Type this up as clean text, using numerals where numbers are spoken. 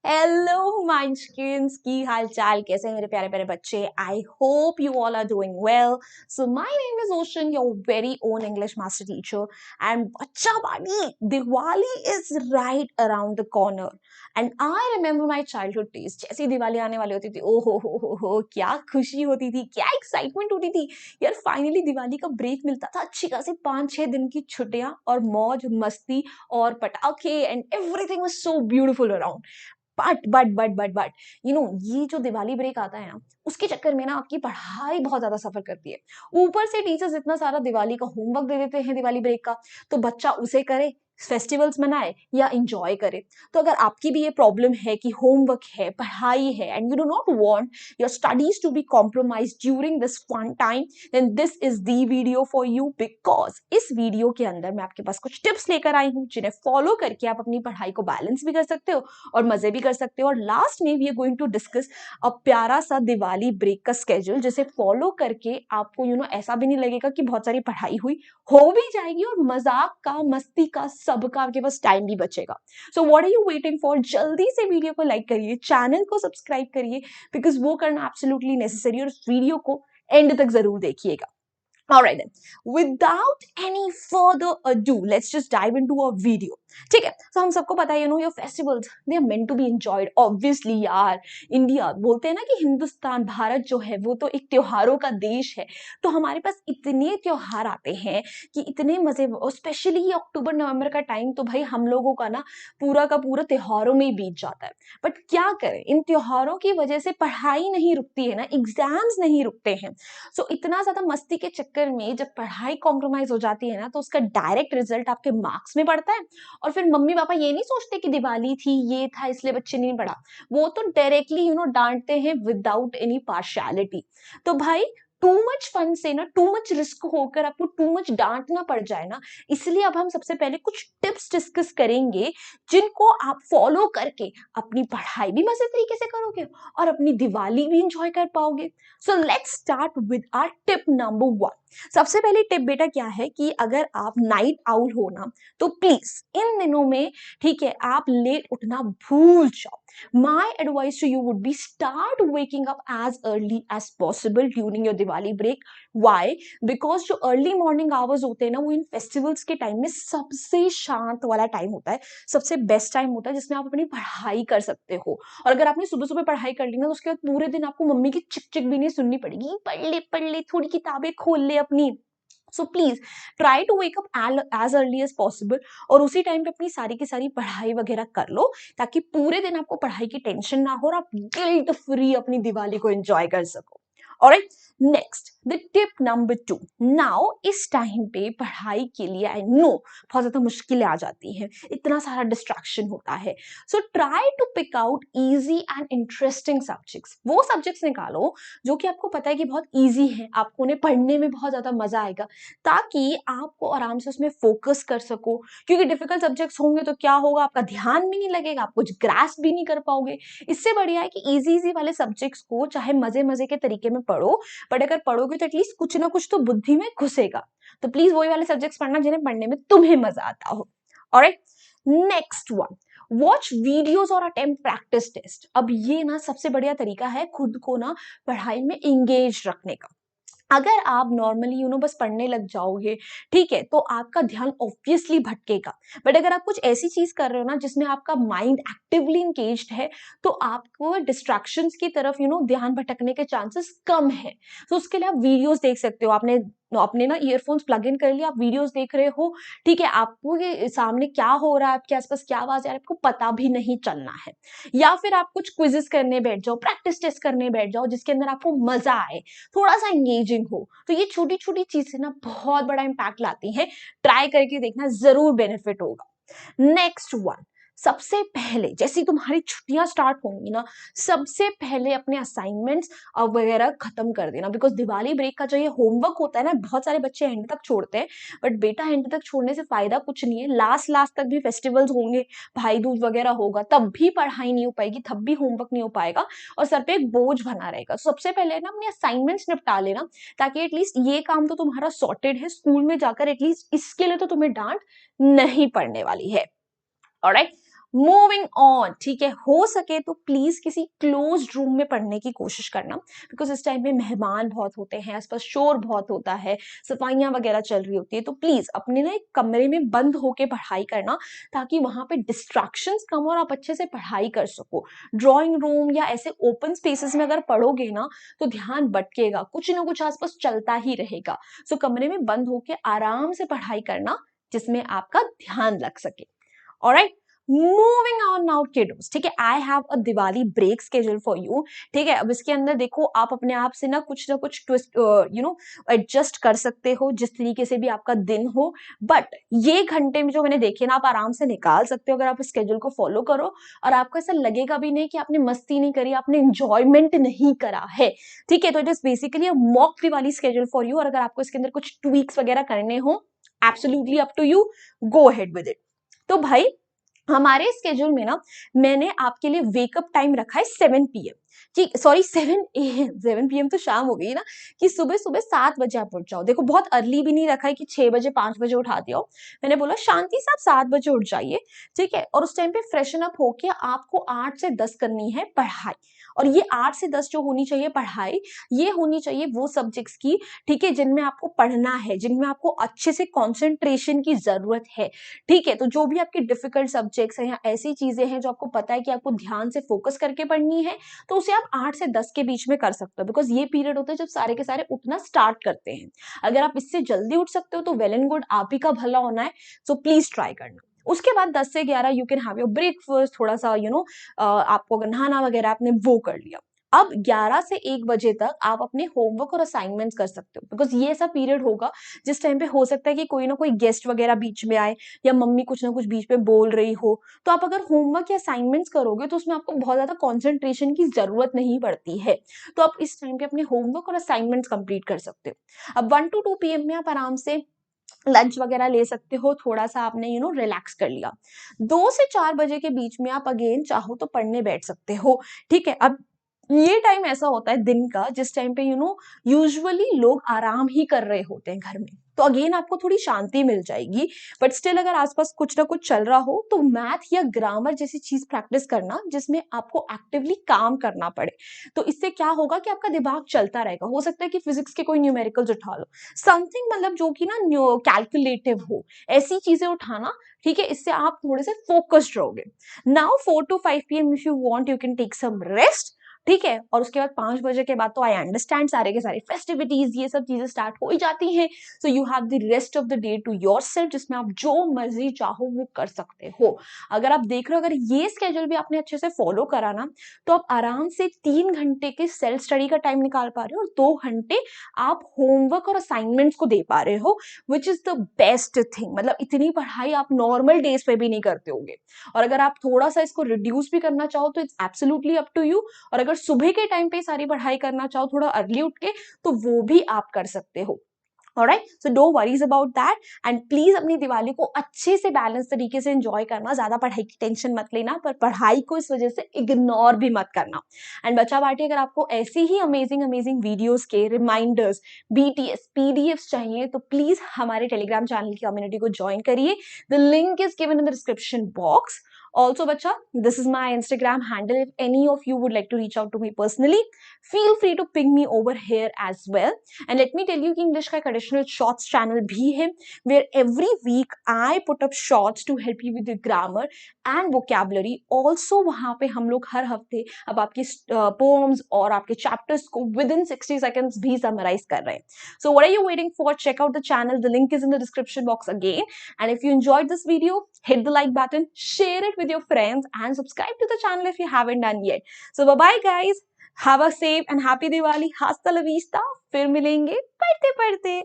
Hello माइंडस्क्रीन्स की हाल चाल कैसे हैं मेरे प्यारे प्यारे बच्चे। I hope you all are doing well. So my name is Ocean, your very own English master teacher. And बच्चा बानी, Diwali is right around the corner and I remember my childhood days. जैसी दिवाली आने वाली होती थी, ओ हो क्या खुशी होती थी, क्या एक्साइटमेंट होती थी यार। फाइनली दिवाली का ब्रेक मिलता था, अच्छी खासी 5-6 दिन की छुट्टियां और मौज मस्ती और पटाखे and everything was so beautiful around. But you know, ये जो दिवाली ब्रेक आता है ना, उसके चक्कर में ना आपकी पढ़ाई बहुत ज्यादा सफर करती है। ऊपर से टीचर्स इतना सारा दिवाली का होमवर्क दे देते हैं दिवाली ब्रेक का, तो बच्चा उसे करे, फेस्टिवल्स मनाए या इंजॉय करे। तो अगर आपकी भी ये प्रॉब्लम है कि होमवर्क है, पढ़ाई है and you do not want your studies to be compromise during this fun time, then this is the video for you. Because इस वीडियो के अंदर मैं आपके पास कुछ टिप्स लेकर आई हूँ जिन्हें फॉलो करके आप अपनी पढ़ाई को बैलेंस भी कर सकते हो और मजे भी कर सकते हो। और लास्ट में we are going to discuss a प्यारा सा दिवाली ब्रेक का स्केड्यूल, जिसे फॉलो करके आपको ऐसा भी नहीं लगेगा कि बहुत सारी पढ़ाई हुई, हो भी जाएगी और मजाक का, मस्ती का, सबका आपके पास टाइम भी बचेगा। So what are you waiting for? जल्दी से वीडियो को लाइक करिए, चैनल को सब्सक्राइब करिए, बिकॉज वो करना एब्सोल्युटली नेसेसरी। और इस वीडियो को एंड तक जरूर देखिएगा। Alright then, without any further ado, let's just dive into a video. ठीक है, तो हम सबको पता है your festivals they are meant to be enjoyed obviously यार। इंडिया बोलते हैं ना कि हिंदुस्तान, भारत जो है वो तो एक त्योहारों का देश है। तो हमारे पास इतने त्योहार आते हैं कि इतने मजे, स्पेशली ये अक्टूबर नवंबर का टाइम तो भाई हम लोगों का ना पूरा का पूरा त्योहारों में ही बीत जाता है। बट क्या करें, इन त्योहारों की वजह से पढ़ाई नहीं रुकती है ना, एग्जाम्स नहीं रुकते हैं। सो इतना ज्यादा मस्ती के चक्कर में जब पढ़ाई कॉम्प्रोमाइज हो जाती है ना, तो उसका डायरेक्ट रिजल्ट आपके मार्क्स में पड़ता है। और फिर मम्मी पापा ये नहीं सोचते कि दिवाली थी, ये था इसलिए बच्चे नहीं पढ़ा। वो तो डायरेक्टली डांटते हैं विदाउट एनी पार्शियलिटी। तो भाई, टू मच फन से ना, टू मच रिस्क होकर आपको टू मच डांट ना पड़ जाए ना, इसलिए अब हम सबसे पहले कुछ टिप्स डिस्कस करेंगे जिनको आप फॉलो करके अपनी पढ़ाई भी मजे तरीके से करोगे और अपनी दिवाली भी इंजॉय कर पाओगे। So let's start with our tip number 1। सबसे पहली टिप बेटा क्या है कि अगर आप नाइट आउल हो ना, तो प्लीज इन दिनों में, ठीक है, आप लेट उठना भूल जाओ। My advice to you would be start waking up as early as possible during your Diwali break. Why? Because जो अर्ली मॉर्निंग आवर्स होते हैं ना, वो इन फेस्टिवल्स के टाइम में सबसे शांत वाला टाइम होता है, सबसे बेस्ट टाइम होता है जिसमें आप अपनी पढ़ाई कर सकते हो। और अगर आपने सुबह सुबह पढ़ाई कर ली ना, तो उसके बाद पूरे दिन आपको मम्मी की चिक चिक भी नहीं सुननी पड़ेगी। पढ़ ले थोड़ी किताबें खोल ले अपनी। So please try to wake up as early as possible और उसी टाइम पे अपनी सारी की सारी पढ़ाई वगैरह कर लो, ताकि पूरे दिन आपको पढ़ाई की टेंशन ना हो और आप गिल्ट फ्री अपनी दिवाली को एंजॉय कर सको। Alright, next the tip number 2। Now इस टाइम पे पढ़ाई के लिए आई नो बहुत ज्यादा मुश्किलें आ जाती हैं, इतना सारा डिस्ट्रैक्शन होता है। So try to pick out easy and interesting subjects. वो सब्जेक्ट्स निकालो जो कि आपको पता है कि बहुत इजी है, आपको उन्हें पढ़ने में बहुत ज्यादा मजा आएगा, ताकि आपको आराम से उसमें फोकस कर सको। क्योंकि डिफिकल्ट सब्जेक्ट्स होंगे तो क्या होगा, आपका ध्यान भी नहीं लगेगा, आप कुछ ग्रास्प भी नहीं कर पाओगे। इससे बढ़िया है कि इजी इजी वाले सब्जेक्ट्स को चाहे मजे मजे के तरीके में पढ़ो, बट अगर पढ़ोगे तो एटलीस्ट कुछ ना कुछ तो बुद्धि में घुसेगा। तो प्लीज वही वाले सब्जेक्ट्स पढ़ना जिन्हें पढ़ने में तुम्हें मजा आता हो। Alright, next one, watch videos और अटेम्प्ट प्रैक्टिस टेस्ट। अब ये ना सबसे बढ़िया तरीका है खुद को ना पढ़ाई में एंगेज रखने का। अगर आप नॉर्मली बस पढ़ने लग जाओगे, ठीक है, तो आपका ध्यान ऑब्वियसली भटकेगा। बट अगर आप कुछ ऐसी चीज कर रहे हो ना जिसमें आपका माइंड एक्टिवली इंगेज्ड है, तो आपको डिस्ट्रैक्शंस की तरफ ध्यान भटकने के चांसेस कम है। तो उसके लिए आप वीडियोस देख सकते हो। आपने अपने ना ईयरफोन्स प्लग इन कर लिया, आप वीडियोस देख रहे हो, ठीक है, आपको ये सामने क्या हो रहा है, आपके आसपास क्या आवाज आ रहा है, आपको पता भी नहीं चलना है। या फिर आप कुछ क्विजेस करने बैठ जाओ, प्रैक्टिस टेस्ट करने बैठ जाओ, जिसके अंदर आपको मजा आए, थोड़ा सा एंगेजिंग हो। तो ये छोटी छोटी चीजें ना बहुत बड़ा इंपैक्ट लाती हैं। ट्राई करके देखना, जरूर बेनिफिट होगा। नेक्स्ट वन, सबसे पहले जैसे तुम्हारी छुट्टियां स्टार्ट होंगी ना, सबसे पहले अपने असाइनमेंट्स वगैरह खत्म कर देना। बिकॉज दिवाली ब्रेक का जो ये होमवर्क होता है ना, बहुत सारे बच्चे एंड तक छोड़ते हैं, बट बेटा एंड तक छोड़ने से फायदा कुछ नहीं है। लास्ट लास्ट तक भी फेस्टिवल्स होंगे, भाई दूज वगैरह होगा, तब भी पढ़ाई नहीं हो पाएगी, तब भी होमवर्क नहीं हो पाएगा और सर पे एक बोझ बना रहेगा। सबसे पहले ना अपने असाइनमेंट्स निपटा लेना, ताकि एटलीस्ट ये काम तो तुम्हारा सॉर्टेड है। स्कूल में जाकर एटलीस्ट इसके लिए तो तुम्हें डांट नहीं पड़ने वाली है। ऑलराइट, मूविंग ऑन, ठीक है, हो सके तो प्लीज किसी क्लोज रूम में पढ़ने की कोशिश करना, बिकॉज इस टाइम पे मेहमान बहुत होते हैं, आसपास शोर बहुत होता है, सफाइयां वगैरह चल रही होती है, तो प्लीज अपने ना एक कमरे में बंद होके पढ़ाई करना, ताकि वहां पे डिस्ट्रैक्शंस कम और आप अच्छे से पढ़ाई कर सको। ड्राइंग रूम या ऐसे ओपन स्पेसेस में अगर पढ़ोगे ना तो ध्यान भटकेगा, कुछ ना कुछ आसपास चलता ही रहेगा। सो कमरे में बंद होके आराम से पढ़ाई करना, जिसमें आपका ध्यान लग सके। Alright, moving on now kids, ठीक है, I have a Diwali break schedule for you. ठीक है, अब इसके अंदर देखो आप अपने आप से ना कुछ ट्विस्ट एडजस्ट कर सकते हो, जिस तरीके से भी आपका दिन हो, बट ये घंटे में जो मैंने देखे ना आप आराम से निकाल सकते हो अगर आप स्केड्यूल को फॉलो करो, और आपको ऐसा लगेगा भी नहीं कि आपने मस्ती नहीं करी, आपने इंजॉयमेंट नहीं करा है। ठीक है, तो it is basically a mock Diwali schedule for you, और अगर आपको इसके अंदर कुछ ट्वीक्स वगैरह करने हो, absolutely up to you, go ahead with it. तो भाई हमारे स्केड्यूल में ना मैंने आपके लिए वेकअप टाइम रखा है 7 PM, कि सॉरी 7 AM, 7 PM तो शाम हो गई ना, कि सुबह सुबह 7 बजे आप उठ जाओ। देखो बहुत अर्ली भी नहीं रखा है कि 6 बजे 5 बजे उठाती हो, मैंने बोला शांति से आप 7 बजे उठ जाइए। ठीक है, और उस टाइम पे फ्रेशन अप होके आपको 8 से 10 करनी है पढ़ाई, और ये 8 से 10 जो होनी चाहिए पढ़ाई, ये होनी चाहिए वो सब्जेक्ट्स की, ठीक है, जिनमें आपको पढ़ना है, जिनमें आपको अच्छे से कॉन्सेंट्रेशन की जरूरत है। ठीक है, तो जो भी आपके डिफिकल्ट सब्जेक्ट्स हैं या ऐसी चीजें हैं जो आपको पता है कि आपको ध्यान से फोकस करके पढ़नी है, तो उसे आप 8 से 10 के बीच में कर सकते हो, बिकॉज ये पीरियड होता है जब सारे के सारे उठना स्टार्ट करते हैं। अगर आप इससे जल्दी उठ सकते हो तो वेल एंड गुड, आप ही का भला होना है, सो प्लीज ट्राई करना। उसके बाद 10 से 11 you can have your breakfast, थोड़ा सा आपको अगर नहाना वगैरह आपने वो कर लिया। अब 11 से 1 बजे तक आप अपने होमवर्क और असाइनमेंट्स कर सकते हो, बिकॉज ये ऐसा पीरियड होगा जिस टाइम पे हो सकता है कि कोई ना कोई गेस्ट वगैरह बीच में आए, या मम्मी कुछ ना कुछ बीच में बोल रही हो। तो आप अगर होमवर्क या असाइनमेंट्स करोगे तो उसमें आपको बहुत ज्यादा कंसंट्रेशन की जरूरत नहीं पड़ती है, तो आप इस टाइम पे अपने होमवर्क और असाइनमेंट्स कंप्लीट कर सकते हो। अब 1 to 2 PM में आप आराम से लंच वगैरह ले सकते हो, थोड़ा सा आपने रिलैक्स कर लिया। 2 से 4 बजे के बीच में आप अगेन चाहो तो पढ़ने बैठ सकते हो। ठीक है, अब ये टाइम ऐसा होता है दिन का जिस टाइम पे यूजुअली लोग आराम ही कर रहे होते हैं घर में, तो अगेन आपको थोड़ी शांति मिल जाएगी। बट स्टिल अगर आसपास कुछ ना कुछ चल रहा हो तो मैथ या ग्रामर जैसी चीज प्रैक्टिस करना जिसमें आपको एक्टिवली काम करना पड़े। तो इससे क्या होगा कि आपका दिमाग चलता रहेगा। हो सकता है कि फिजिक्स के कोई न्यूमेरिकल्स उठा लो, समथिंग मतलब जो कि ना कैलकुलेटिव हो, ऐसी चीजें उठाना। ठीक है, इससे आप थोड़े से फोकस्ड रहोगे। Now 4 to 5 PM if you want you can take some rest. ठीक है, और उसके बाद 5 बजे के बाद तो आई अंडरस्टैंड सारे के सारे फेस्टिविटीज ये सब चीजें स्टार्ट हो ही जाती हैं। So you have the rest of the day to yourself, जिसमें आप जो मर्जी चाहो वो कर सकते हो। अगर आप देख रहे हो, अगर ये स्केड्यूल भी आपने अच्छे से फॉलो करा ना, तो आप आराम से 3 घंटे के सेल्फ स्टडी का टाइम निकाल पा रहे हो, और 2 घंटे आप होमवर्क और असाइनमेंट्स को दे पा रहे हो, which is the best thing. मतलब इतनी पढ़ाई आप नॉर्मल डेज पे भी नहीं करते होगे, और अगर आप थोड़ा सा इसको रिड्यूस भी करना चाहो तो it's absolutely up to you. और अगर सुबह के टाइम पे सारी पढ़ाई करना चाहो थोड़ा अर्ली उठ के, तो वो भी आप कर सकते हो। Alright, so do worries about that, and please अपनी दिवाली को अच्छे से बैलेंस तरीके से एंजॉय करना। ज्यादा पढ़ाई की टेंशन मत लेना, पर पढ़ाई को इस वजह से इग्नोर भी मत करना। एंड बच्चा पार्टी, अगर आपको ऐसी ही अमेजिंग अमेजिंग वीडियोस के रिमाइंडर्स, बीटीएस पीडीएफ चाहिए तो प्लीज हमारे टेलीग्राम चैनल की कम्युनिटी को ज्वाइन करिए। The link is given in the description box. Also, bacha, this is my Instagram handle. If any of you would like to reach out to me personally, feel free to ping me over here as well. And let me tell you कि English का एक additional shorts channel भी है, where every week I put up shorts to help you with your grammar and vocabulary. Also वहाँ पे हम लोग हर हफ्ते अब आपकी poems और आपके chapters को within 60 seconds भी summarize कर रहे हैं. So what are you waiting for? Check out the channel. The link is in the description box again. And if you enjoyed this video, hit the like button, share it with your friends, and subscribe to the channel if you haven't done yet. So bye bye guys. Have a safe and happy Diwali. Hasta la vista. फिर मिलेंगे पढ़ते पढ़ते।